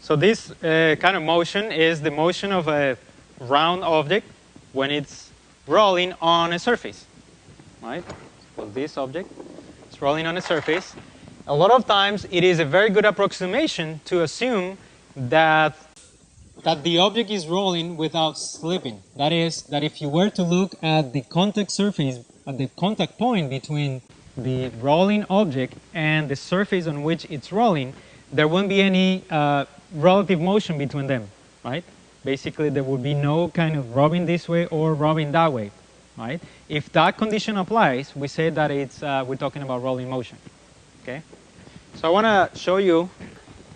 So this kind of motion is the motion of a round object when it's rolling on a surface, right? Well, this object is rolling on a surface. A lot of times it is a very good approximation to assume that the object is rolling without slipping. That is, that if you were to look at the contact surface, at the contact point between the rolling object and the surface on which it's rolling, there won't be any relative motion between them, right? Basically, there will be no kind of rubbing this way or rubbing that way, right? If that condition applies, we say that it's we're talking about rolling motion, okay? So I want to show you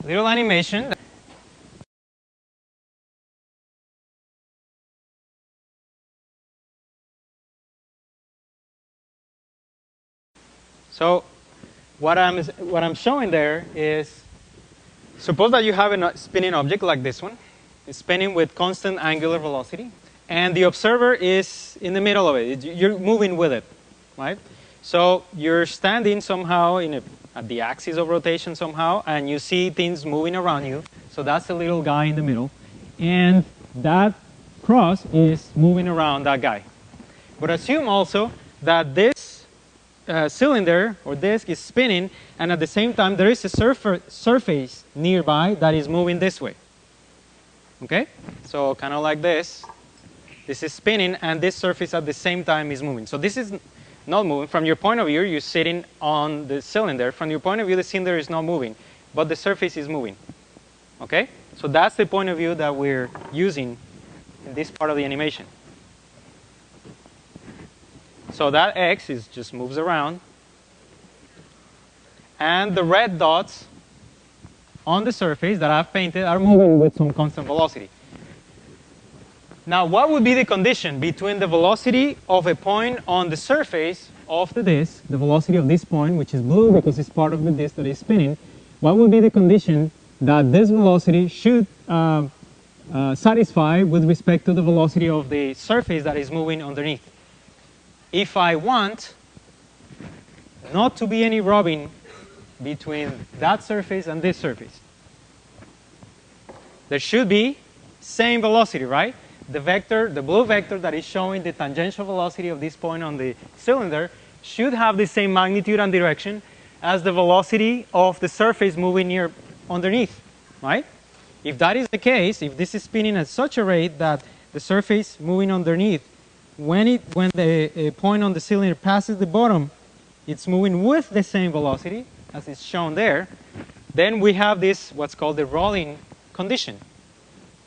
a little animation. So what I'm showing there is, suppose that you have a spinning object like this one. It's spinning with constant angular velocity, and the observer is in the middle of it. You're moving with it, right? So you're standing somehow at the axis of rotation somehow, and you see things moving around you. So that's the little guy in the middle, and that cross is moving around that guy. But assume also that this cylinder or disc is spinning, and at the same time there is a surface nearby that is moving this way. Okay? So kind of like this. This is spinning, and this surface at the same time is moving. So this is not moving. From your point of view, you're sitting on the cylinder. From your point of view, the cylinder is not moving, but the surface is moving. Okay? So that's the point of view that we're using in this part of the animation. So that X just moves around, and the red dots on the surface that I've painted are moving with some constant velocity. Now, what would be the condition between the velocity of a point on the surface of the disk, the velocity of this point, which is blue because it's part of the disk that is spinning? What would be the condition that this velocity should satisfy with respect to the velocity of the surface that is moving underneath? If I want not to be any rubbing between that surface and this surface, there should be same velocity, right? The vector, the blue vector that is showing the tangential velocity of this point on the cylinder should have the same magnitude and direction as the velocity of the surface moving near underneath, right? If that is the case, if this is spinning at such a rate that the surface moving underneath, when the point on the cylinder passes the bottom, it's moving with the same velocity as is shown there, then we have this, what's called the rolling condition,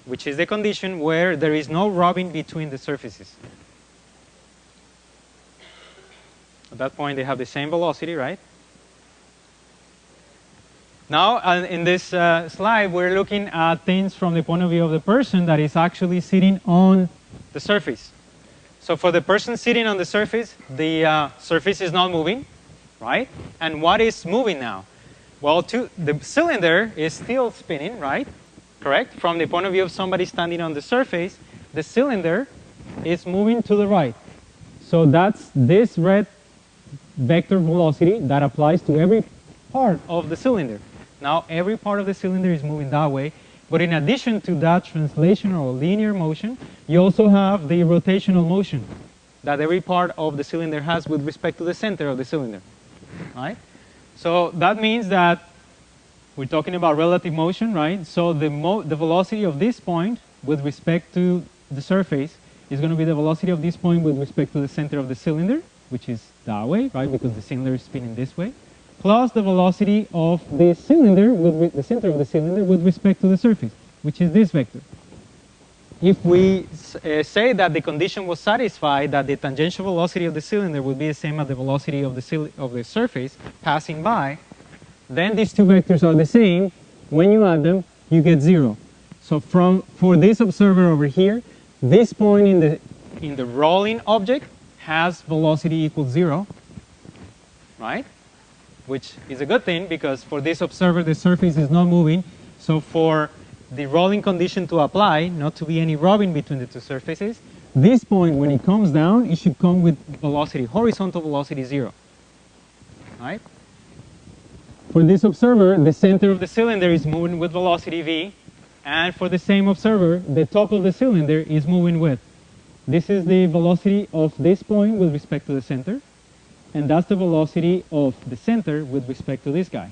which is the condition where there is no rubbing between the surfaces. At that point, they have the same velocity, right? Now, in this slide, we're looking at things from the point of view of the person that is actually sitting on the surface. So for the person sitting on the surface is not moving, right? And what is moving now? Well, the cylinder is still spinning, right? Correct? From the point of view of somebody standing on the surface, the cylinder is moving to the right. So that's this red vector velocity that applies to every part of the cylinder. Now, every part of the cylinder is moving that way. But in addition to that translational or linear motion, you also have the rotational motion that every part of the cylinder has with respect to the center of the cylinder, right? So that means that we're talking about relative motion, right? So the velocity of this point with respect to the surface is going to be the velocity of this point with respect to the center of the cylinder, which is that way, right? Because the cylinder is spinning this way, plus the velocity of the cylinder, with the center of the cylinder with respect to the surface, which is this vector. If we say that the condition was satisfied, that the tangential velocity of the cylinder would be the same as the velocity of the surface passing by, then these two vectors are the same. When you add them, you get 0. So for this observer over here, this point in the rolling object has velocity equals 0, right? Which is a good thing, because for this observer the surface is not moving. So for the rolling condition to apply, not to be any rubbing between the two surfaces, this point, when it comes down, it should come with velocity, horizontal velocity 0, right? For this observer, the center of the cylinder is moving with velocity v, And for the same observer, the top of the cylinder is moving with. This is the velocity of this point with respect to the center. And that's the velocity of the center with respect to this guy.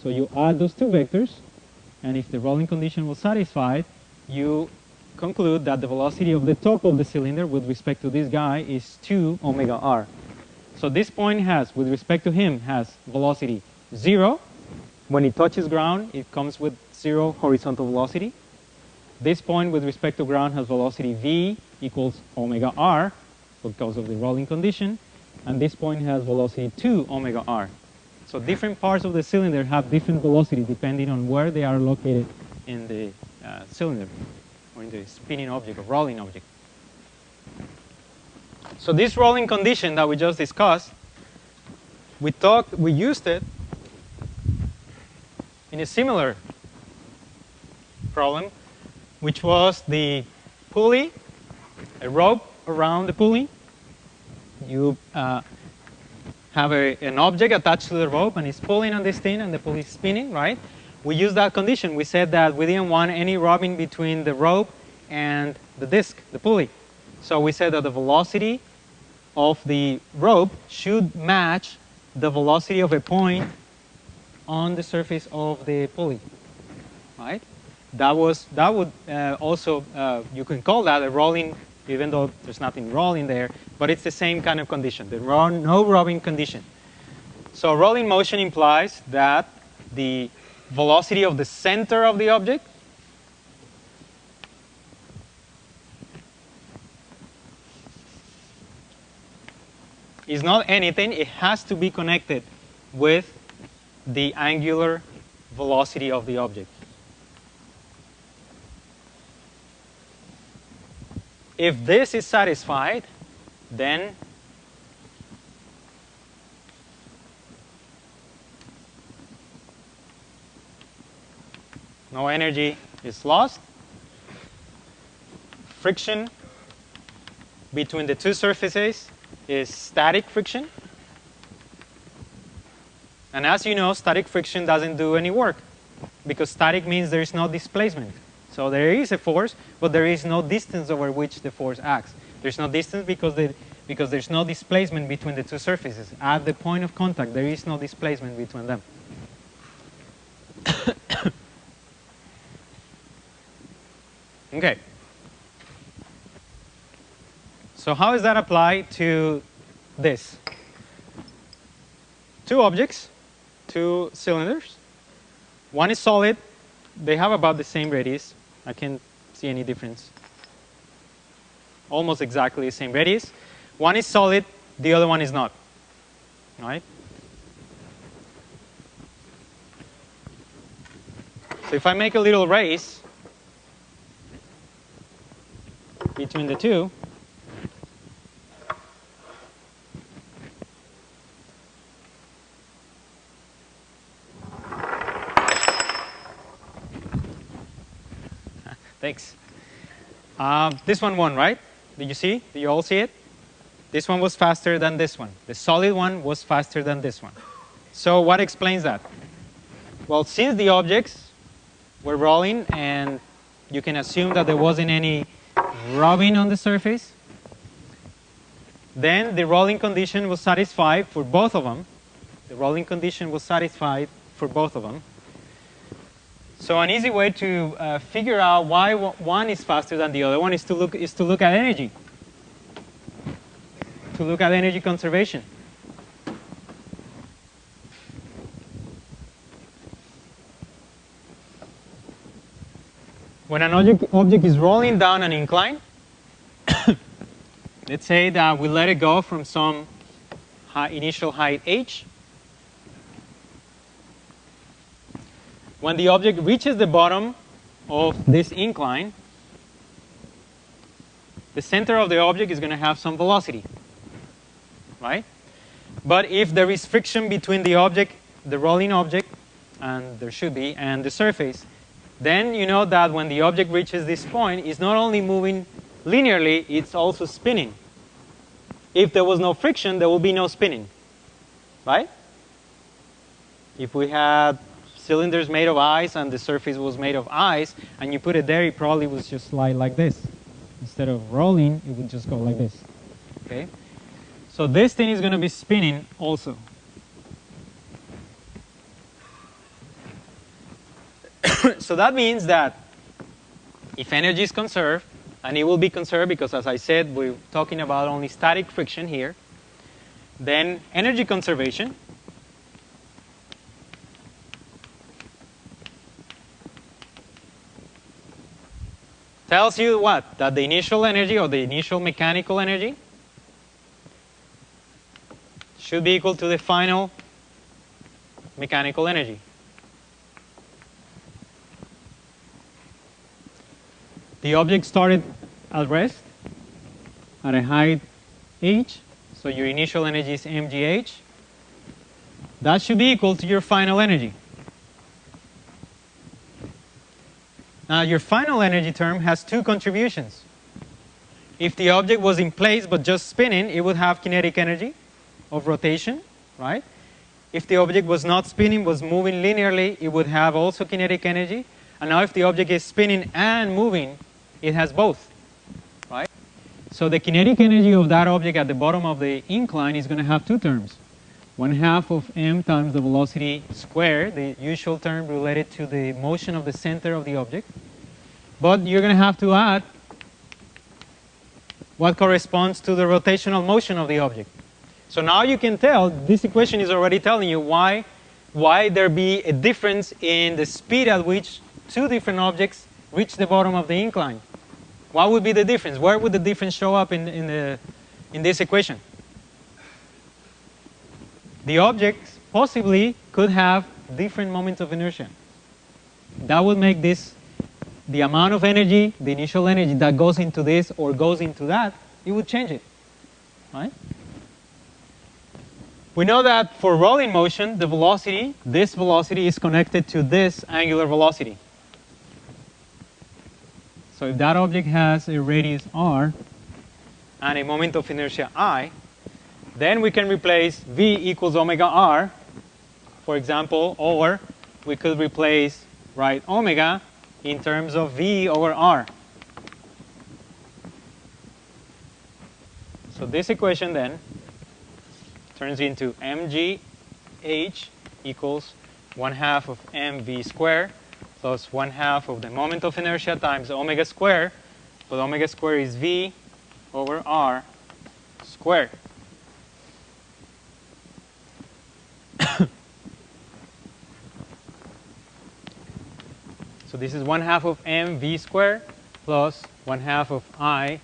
So you add those two vectors, and if the rolling condition was satisfied, you conclude that the velocity of the top of the cylinder with respect to this guy is 2 omega r. So this point has, with respect to him, has velocity 0. When it touches ground, it comes with 0 horizontal velocity. This point with respect to ground has velocity v equals omega r because of the rolling condition. And this point has velocity 2 omega r. So different parts of the cylinder have different velocity depending on where they are located in the cylinder, or in the spinning object or rolling object. So this rolling condition that we just discussed, we used it in a similar problem, which was the pulley, a rope around the pulley. You have an object attached to the rope, and it's pulling on this thing, and the pulley is spinning, right? We used that condition. We said that we didn't want any rubbing between the rope and the disc, the pulley. So we said that the velocity of the rope should match the velocity of a point on the surface of the pulley, right? That would also, you can call that a rolling, even though there's nothing rolling there, but it's the same kind of condition, the no rubbing condition. So rolling motion implies that the velocity of the center of the object is not anything. It has to be connected with the angular velocity of the object. If this is satisfied, then no energy is lost. Friction between the two surfaces is static friction. And as you know, static friction doesn't do any work, because static means there is no displacement. So there is a force, but there is no distance over which the force acts. There's no distance because there's no displacement between the two surfaces. At the point of contact, there is no displacement between them. Okay. So how does that apply to this? Two objects, two cylinders. One is solid. They have about the same radius. I can't see any difference. Almost exactly the same radius. One is solid, the other one is not. All right? So if I make a little race between the two, thanks. This one won, right? Did you see? Did you all see it? This one was faster than this one. The solid one was faster than this one. So what explains that? Well, since the objects were rolling, and you can assume that there wasn't any rubbing on the surface, then the rolling condition was satisfied for both of them. The rolling condition was satisfied for both of them. So an easy way to figure out why one is faster than the other one is to look at energy. To look at energy conservation. When an object is rolling down an incline, let's say that we let it go from some initial height h. When the object reaches the bottom of this incline, the center of the object is going to have some velocity, right? But if there is friction between the object, the rolling object, and there should be, and the surface, then you know that when the object reaches this point, it's not only moving linearly, it's also spinning. If there was no friction, there will be no spinning, right? If we had cylinder is made of ice and the surface was made of ice, and you put it there, it probably would just slide like this. Instead of rolling, it would just go like this. Okay? So this thing is going to be spinning also. So that means that if energy is conserved, and it will be conserved because, as I said, we're talking about only static friction here, then energy conservation tells you what? That the initial energy or the initial mechanical energy should be equal to the final mechanical energy. The object started at rest at a height h, so your initial energy is mgh. That should be equal to your final energy. Now your final energy term has two contributions. If the object was in place but just spinning, it would have kinetic energy of rotation, right? If the object was not spinning, was moving linearly, it would have also kinetic energy. And now if the object is spinning and moving, it has both, right? So the kinetic energy of that object at the bottom of the incline is going to have two terms. 1/2 of m times the velocity squared, the usual term related to the motion of the center of the object. But you're going to have to add what corresponds to the rotational motion of the object. So now you can tell, this equation is already telling you why there be a difference in the speed at which two different objects reach the bottom of the incline. What would be the difference? Where would the difference show up in this equation? The objects possibly could have different moments of inertia. That would make this, the amount of energy, the initial energy that goes into this or goes into that, it would change it, right? We know that for rolling motion, the velocity, this velocity is connected to this angular velocity. So if that object has a radius r and a moment of inertia I, then we can replace v equals omega r, for example, or we could replace, right, omega in terms of v over r. So this equation then turns into mgh equals 1/2 of mv squared plus 1/2 of the moment of inertia times omega squared, but omega squared is v over r squared. So this is 1/2 of mv squared plus 1/2 of I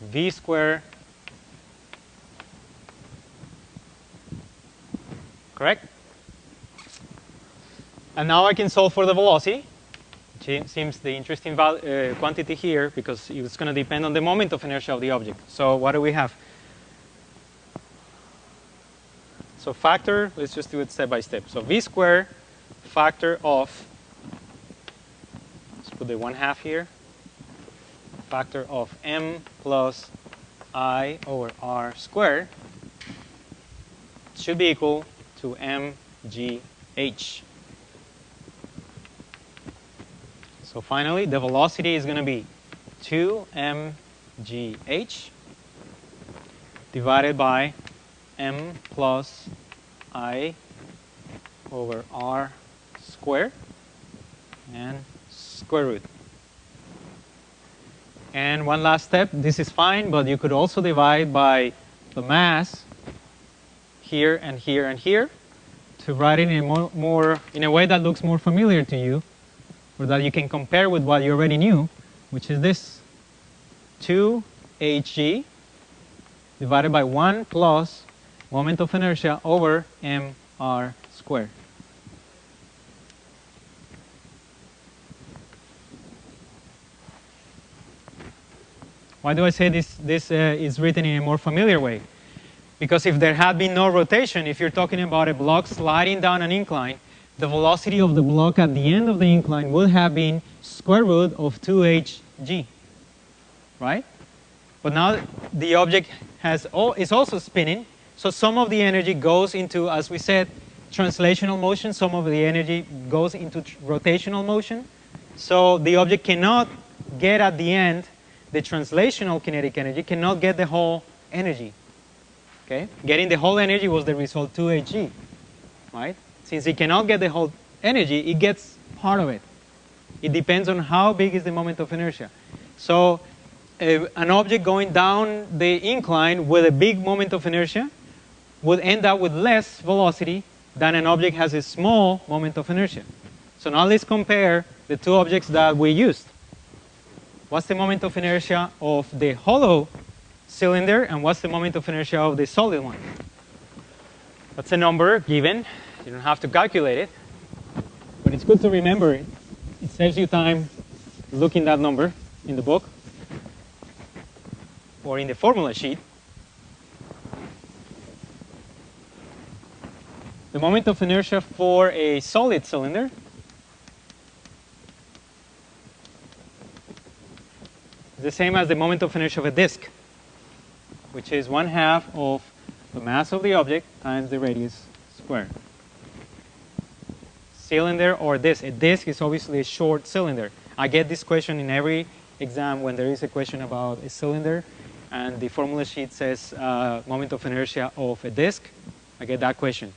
v squared. Correct? And now I can solve for the velocity, which seems the interesting quantity here because it's going to depend on the moment of inertia of the object. So what do we have? So factor, let's just do it step by step. So v squared factor of, let's put the 1/2 here, factor of m plus I over r squared should be equal to mgh. So finally, the velocity is going to be 2mgh divided by m plus I over r squared and square root. And one last step, this is fine, but you could also divide by the mass here and here and here to write it in a way that looks more familiar to you, or that you can compare with what you already knew, which is this 2hg divided by 1 plus moment of inertia over mr squared. Why do I say this is written in a more familiar way? Because if there had been no rotation, if you're talking about a block sliding down an incline, the velocity of the block at the end of the incline would have been square root of 2hg, right? But now the object is also spinning, so some of the energy goes into, as we said, translational motion. Some of the energy goes into rotational motion. So the object cannot get at the end the translational kinetic energy, cannot get the whole energy. Okay? Getting the whole energy was the result 2hg. Right? Since it cannot get the whole energy, it gets part of it. It depends on how big is the moment of inertia. So an object going down the incline with a big moment of inertia would end up with less velocity than an object has a small moment of inertia. So now let's compare the two objects that we used. What's the moment of inertia of the hollow cylinder, and what's the moment of inertia of the solid one? That's a number given. You don't have to calculate it, but it's good to remember it. It saves you time looking that number in the book or in the formula sheet. The moment of inertia for a solid cylinder is the same as the moment of inertia of a disk, which is 1/2 of the mass of the object times the radius squared. Cylinder or disk. A disk is obviously a short cylinder. I get this question in every exam when there is a question about a cylinder and the formula sheet says moment of inertia of a disk. I get that question.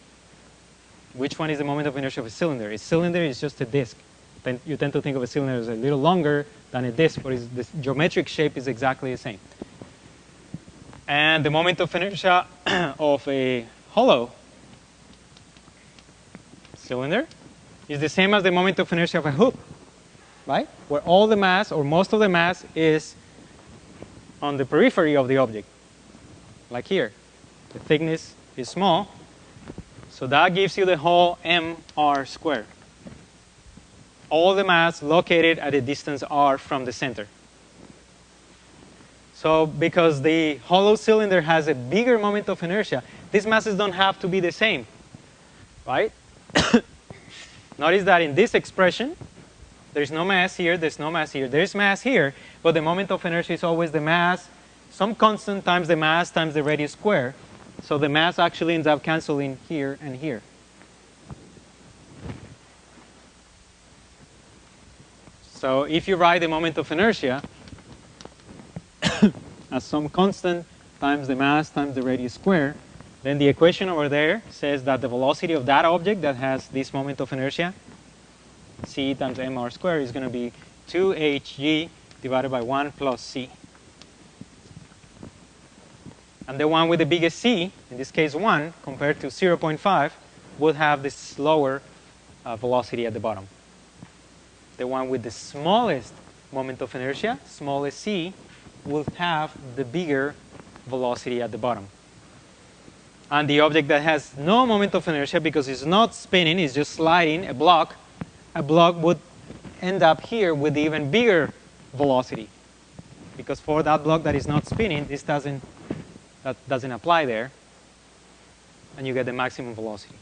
Which one is the moment of inertia of a cylinder? A cylinder is just a disk. Then you tend to think of a cylinder as a little longer than a disk, but the geometric shape is exactly the same. And the moment of inertia of a hollow cylinder is the same as the moment of inertia of a hoop, right? Where all the mass or most of the mass is on the periphery of the object, like here. The thickness is small, so that gives you the whole mr squared. All the mass located at a distance r from the center. So because the hollow cylinder has a bigger moment of inertia, these masses don't have to be the same, right? Notice that in this expression, there's no mass here, there's no mass here. There's mass here, but the moment of inertia is always the mass, some constant times the mass times the radius squared. So the mass actually ends up canceling here and here. So if you write the moment of inertia as some constant times the mass times the radius squared, then the equation over there says that the velocity of that object that has this moment of inertia, c times mr squared, is going to be 2hg divided by 1 plus c. And the one with the biggest c, in this case 1, compared to 0.5, would have this lower velocity at the bottom. The one with the smallest moment of inertia, smallest c, will have the bigger velocity at the bottom. And the object that has no moment of inertia, because it's not spinning, it's just sliding, a block would end up here with even bigger velocity. Because for that block that is not spinning, that doesn't apply there, and you get the maximum velocity.